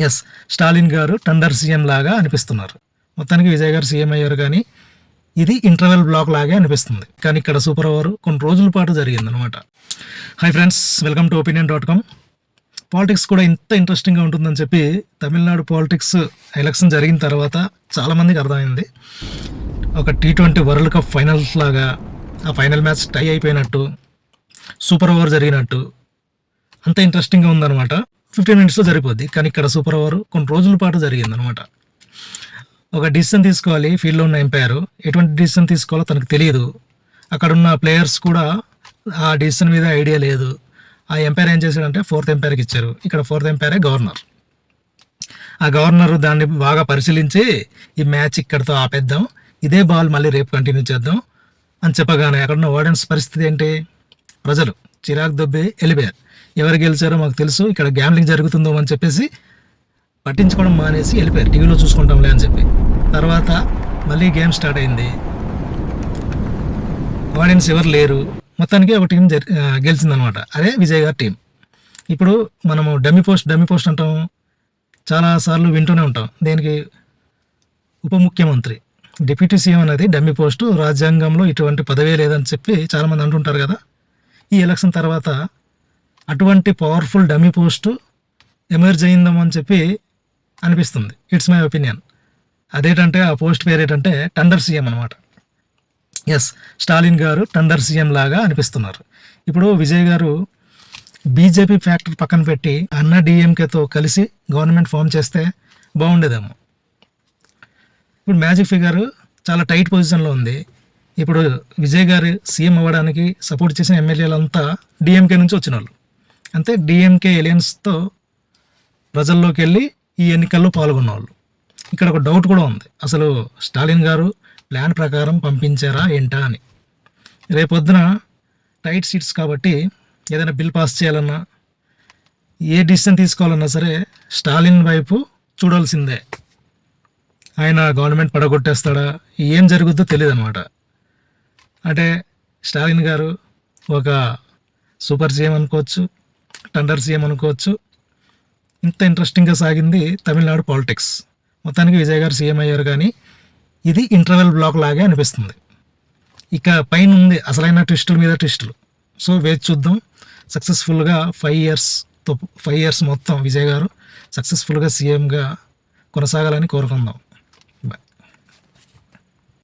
Yes, Stalin గారు thunder CM లాగా అనిపిస్తున్నారు. మొత్తానికి విజయ్ గారు సీఎం అయ్యారు, కానీ ఇది ఇంటర్వెల్ బ్లాక్ లాగే అనిపిస్తుంది. కానీ ఇక్కడ సూపర్ ఓవర్ కొన్ని రోజుల పాటు జరిగిందనమాట. Hi friends, welcome to opinion.com. Politics కూడా ఇంత ఇంట్రెస్టింగ్గా ఉంటుందని చెప్పి తమిళనాడు పాలిటిక్స్ ఎలక్షన్ జరిగిన తర్వాత చాలామందికి అర్థమైంది. ఒక T20 వరల్డ్ కప్ ఫైనల్స్ లాగా ఆ ఫైనల్ మ్యాచ్ టై అయిపోయినట్టు, సూపర్ ఓవర్ జరిగినట్టు అంత ఇంట్రెస్టింగ్గా ఉందన్నమాట. 15 minutesలో జరిగిపోద్ది. కానీ ఇక్కడ సూపర్ ఓవర్ కొన్ని రోజుల పాటు జరిగిందనమాట. ఒక డిసిషన్ తీసుకోవాలి, ఫీల్డ్లో ఉన్న ఎంపైర్ ఎటువంటి డిసిషన్ తీసుకోవాలో తనకు తెలియదు. అక్కడున్న ప్లేయర్స్ కూడా ఆ డిసిషన్ మీద ఐడియా లేదు. ఆ ఎంపైర్ ఏం చేశాడంటే 4th ఎంపైర్కి ఇచ్చారు. ఇక్కడ 4th ఎంపైరే గవర్నర్. ఆ గవర్నర్ దాన్ని బాగా పరిశీలించి ఈ మ్యాచ్ ఇక్కడితో ఆపేద్దాం, ఇదే బాల్ మళ్ళీ రేపు కంటిన్యూ చేద్దాం అని చెప్పగానే అక్కడున్న ఆడియన్స్ పరిస్థితి ఏంటి? ప్రజలు చిరాకు దొబ్బి వెళ్ళిపోయారు. ఎవరు గెలిచారో మాకు తెలుసు, ఇక్కడ గ్యాంబ్లింగ్ జరుగుతుందో అని చెప్పేసి పట్టించుకోవడం మానేసి వెళ్ళిపోయారు. టీవీలో చూసుకుంటాంలే అని చెప్పి. తర్వాత మళ్ళీ గేమ్ స్టార్ట్ అయింది. ఆడియన్స్ ఎవరు లేరు. మొత్తానికి ఒక టీం గెలిచిందనమాట. అదే విజయ్ గారి టీం. ఇప్పుడు మనము డమ్మీ పోస్ట్ అంటాం, చాలాసార్లు వింటూనే ఉంటాం. దేనికి? ఉప ముఖ్యమంత్రి, డిప్యూటీ సీఎం అనేది డమ్మీ పోస్టు. రాజ్యాంగంలో ఇటువంటి పదవే లేదని చెప్పి చాలామంది అంటుంటారు కదా. ఈ ఎలక్షన్ తర్వాత అటువంటి పవర్ఫుల్ డమ్మీ పోస్టు ఎమర్జ్ అయిందామని చెప్పి అనిపిస్తుంది. It's my opinion. అదేంటంటే ఆ పోస్ట్ పేరు ఏంటంటే టండర్ సీఎం అనమాట. ఎస్, స్టాలిన్ గారు టండర్ సీఎం లాగా అనిపిస్తున్నారు. ఇప్పుడు విజయ్ గారు బీజేపీ ఫ్యాక్టర్ పక్కన పెట్టి అన్న డిఎంకేతో కలిసి గవర్నమెంట్ ఫామ్ చేస్తే బాగుండేదేమో. ఇప్పుడు మ్యాజిక్ ఫిగర్ చాలా టైట్ పొజిషన్లో ఉంది. ఇప్పుడు విజయ్ గారు సీఎం అవ్వడానికి సపోర్ట్ చేసిన ఎమ్మెల్యేలంతా డిఎంకే నుంచి వచ్చిన వాళ్ళు. అంతే, డిఎంకే ఎలియన్స్తో ప్రజల్లోకి వెళ్ళి ఈ ఎన్నికల్లో పాల్గొన్న వాళ్ళు. ఇక్కడ ఒక డౌట్ కూడా ఉంది, అసలు స్టాలిన్ గారు ప్లాన్ ప్రకారం పంపించారా ఏంటా అని. రేపొద్దున టైట్ సీట్స్ కాబట్టి ఏదైనా బిల్ పాస్ చేయాలన్నా, ఏ డిసిషన్ తీసుకోవాలన్నా సరే స్టాలిన్ వైపు చూడాల్సిందే. ఆయన గవర్నమెంట్ పడగొట్టేస్తాడా, ఏం జరుగుద్దో తెలియదు అనమాట. అంటే స్టాలిన్ గారు ఒక సూపర్ సీఎం అనుకోవచ్చు, టండర్ సీఎం అనుకోవచ్చు. ఇంత ఇంట్రెస్టింగ్గా సాగింది తమిళనాడు పాలిటిక్స్. మొత్తానికి విజయ్ గారు సీఎం అయ్యారు, కానీ ఇది ఇంటర్వెల్ బ్లాక్ లాగే అనిపిస్తుంది. ఇక పైన ఉంది అసలైన ట్విస్టుల మీద ట్విస్టులు. సో వేచి చూద్దాం. సక్సెస్ఫుల్గా 5 years మొత్తం విజయ్ గారు సక్సెస్ఫుల్గా సీఎంగా కొనసాగాలని కోరుకుందాం.